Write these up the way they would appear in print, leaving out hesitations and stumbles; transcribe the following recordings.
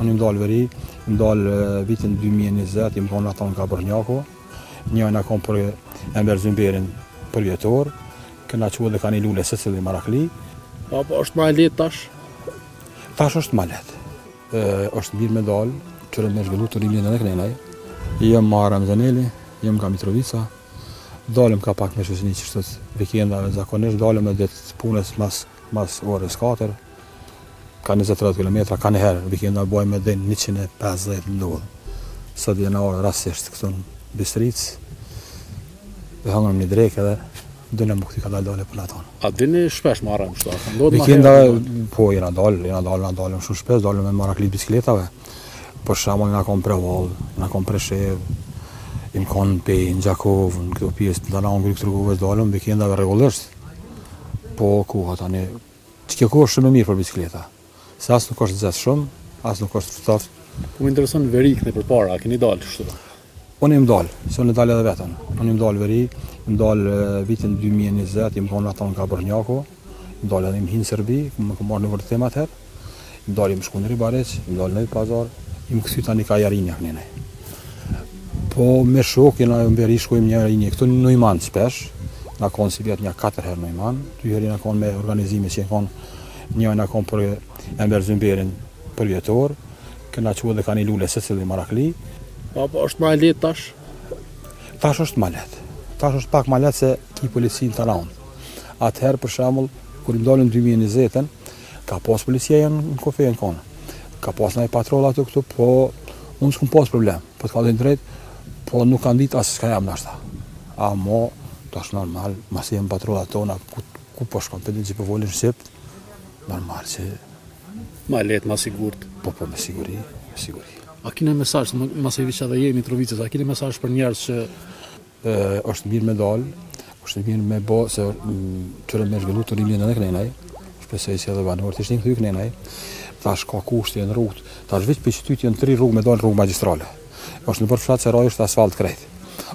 Unë im dalë veri, im dalë vitin 2020, im konë aton ka Bërnjako, njëjnë akon për Enver Zymberin për vjetor, këna që dhe ka një lule se cili Marakli. Apo është ma letë tash? Tash është ma letë. është mirë me dalë, qërë me zhvillu të rimlin edhe kënenaj. Jem Mara Mzeneli, jem nga Mitrovica, dalëm ka pak me shësini që shtët vikendave zakonisht, dalëm e ditë punës mas orës 4, ka 20-30 km, ka njëherë vikendave bojmë edhe 150 ndodhë. Sot jena orë rasisht këtu në Bistric, dhe hangëm një drejkë edhe dëne më këti ka dalë për në tonë. A dini shpesh Mara më shtatë? Vikendave, po jena dalëm shumë shpesh, dalëm me Maraklit bisikletave, për shembull na kom Prevall, na kom Preshev, im kon pe në Gjakov, në këto pjesë të ndanë ngri këtë rrugëve dalëm vikendave rregullisht. Po ku tani, që kjo është shumë e mirë për bicikleta. Se as nuk është zezë shumë, as nuk është ftoftë. Po më intereson verikën e përpara, a keni dalë kështu? Unë im dalë, se unë dalë edhe vetën. Unë im dalë veri, im dalë vitin 2020, im konë aton ka Bërnjako, im dalë edhe im hinë Serbi, më kom marrë në vërtetem atëherë, im dalë im shku në Ribariq, im dalë në Pazar, im këthy tani ka Jarinja kënene. Po me shok, jena në veri shkojmë një Jarinje, këtu në Neumann shpesh, na konë si vjetë një 4 herë Neumann, 2 herë na konë me organizime që njëjnë na konë për Enver Zymberin për vjetor, këna që dhe ka një lule se cili Marakli. Apo është ma letë tash? Tash është ma letë. Tash është pak ma letë se ki policinë të raun. Atëherë për shembull, kur im dalën 2020-ën, ka pas policia janë në kofejën konë. Ka pas nëjë patrolla ato këtu, po unë s'kum pas problem. Po të ka dhe në drejtë, po nuk kanë ditë asë s'ka jam nashta. A mo, tash normal, mas jem patrolla tona, ku po shkon, për dinë që po volin Shqip, normal që... Ma letë, ma sigurt. Po, me siguri, me siguri. A kine mesazh, mas e që dhe jemi Mitrovicës, a kine mesazh për njerëz që... është mirë me dalë, është mirë me bo, se qërë me zhvillu të rimlin edhe kënenaj, shpesoj si edhe banorët ishtë një këthy kënenaj, tash ka kushtje në rrugët, tash veç për qytyt janë 3 rrugë me dalë rrugë magistrale. Është në për fshat Seraj është asfalt krejt,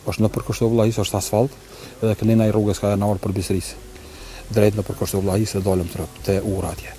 është në për Kështovllahis është asfalt, edhe kënenaj rrugës ka në orë për Bistric. Drejt në për Kështovllahis dhe dalëm të ura atje.